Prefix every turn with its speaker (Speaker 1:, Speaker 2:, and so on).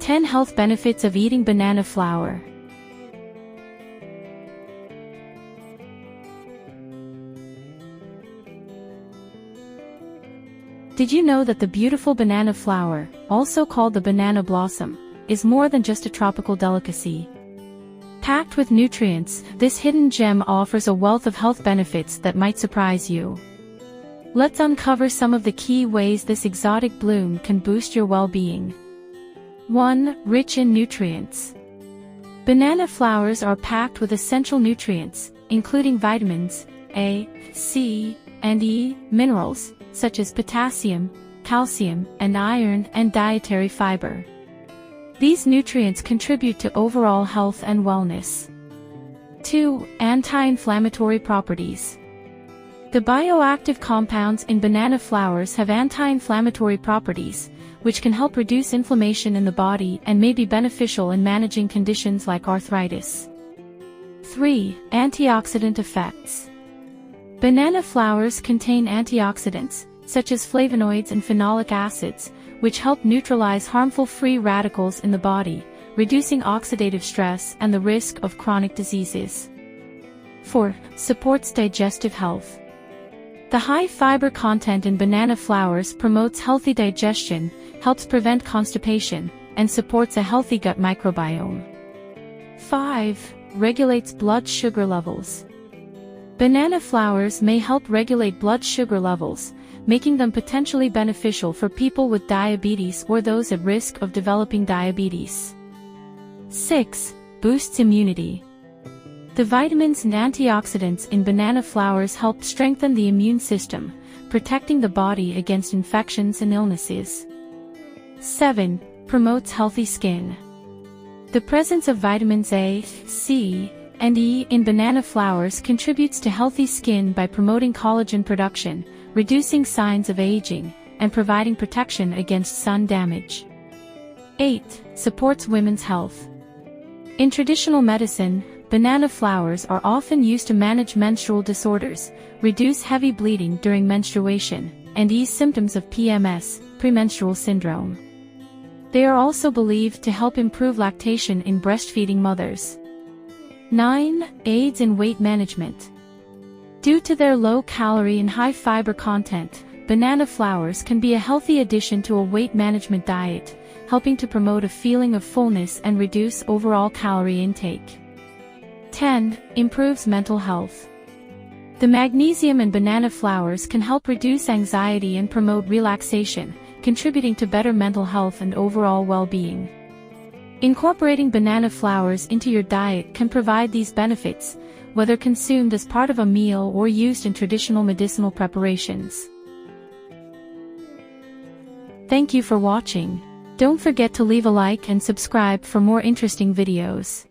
Speaker 1: 10 Health Benefits of Eating Banana Flour. Did you know that the beautiful banana flower, also called the banana blossom, is more than just a tropical delicacy? Packed with nutrients, this hidden gem offers a wealth of health benefits that might surprise you. Let's uncover some of the key ways this exotic bloom can boost your well-being. 1. Rich in nutrients. Banana flowers are packed with essential nutrients, including vitamins A, C, and E, minerals, such as potassium, calcium, and iron, and dietary fiber. These nutrients contribute to overall health and wellness. 2. Anti-inflammatory properties. The bioactive compounds in banana flowers have anti-inflammatory properties, which can help reduce inflammation in the body and may be beneficial in managing conditions like arthritis. 3. Antioxidant effects. Banana flowers contain antioxidants, such as flavonoids and phenolic acids, which help neutralize harmful free radicals in the body, reducing oxidative stress and the risk of chronic diseases. 4. Supports digestive health. The high fiber content in banana flowers promotes healthy digestion, helps prevent constipation, and supports a healthy gut microbiome. 5. Regulates blood sugar levels. Banana flowers may help regulate blood sugar levels, making them potentially beneficial for people with diabetes or those at risk of developing diabetes. 6. Boosts immunity. The vitamins and antioxidants in banana flowers help strengthen the immune system, protecting the body against infections and illnesses. 7. Promotes healthy skin. The presence of vitamins A, C, and E in banana flowers contributes to healthy skin by promoting collagen production, reducing signs of aging, and providing protection against sun damage. 8. Supports women's health. In traditional medicine, banana flowers are often used to manage menstrual disorders, reduce heavy bleeding during menstruation, and ease symptoms of PMS, premenstrual syndrome. They are also believed to help improve lactation in breastfeeding mothers. 9. Aids in weight management. Due to their low calorie and high fiber content, banana flowers can be a healthy addition to a weight management diet, helping to promote a feeling of fullness and reduce overall calorie intake. 10. Improves mental health. The magnesium in banana flowers can help reduce anxiety and promote relaxation, contributing to better mental health and overall well-being. Incorporating banana flowers into your diet can provide these benefits, whether consumed as part of a meal or used in traditional medicinal preparations. Thank you for watching. Don't forget to leave a like and subscribe for more interesting videos.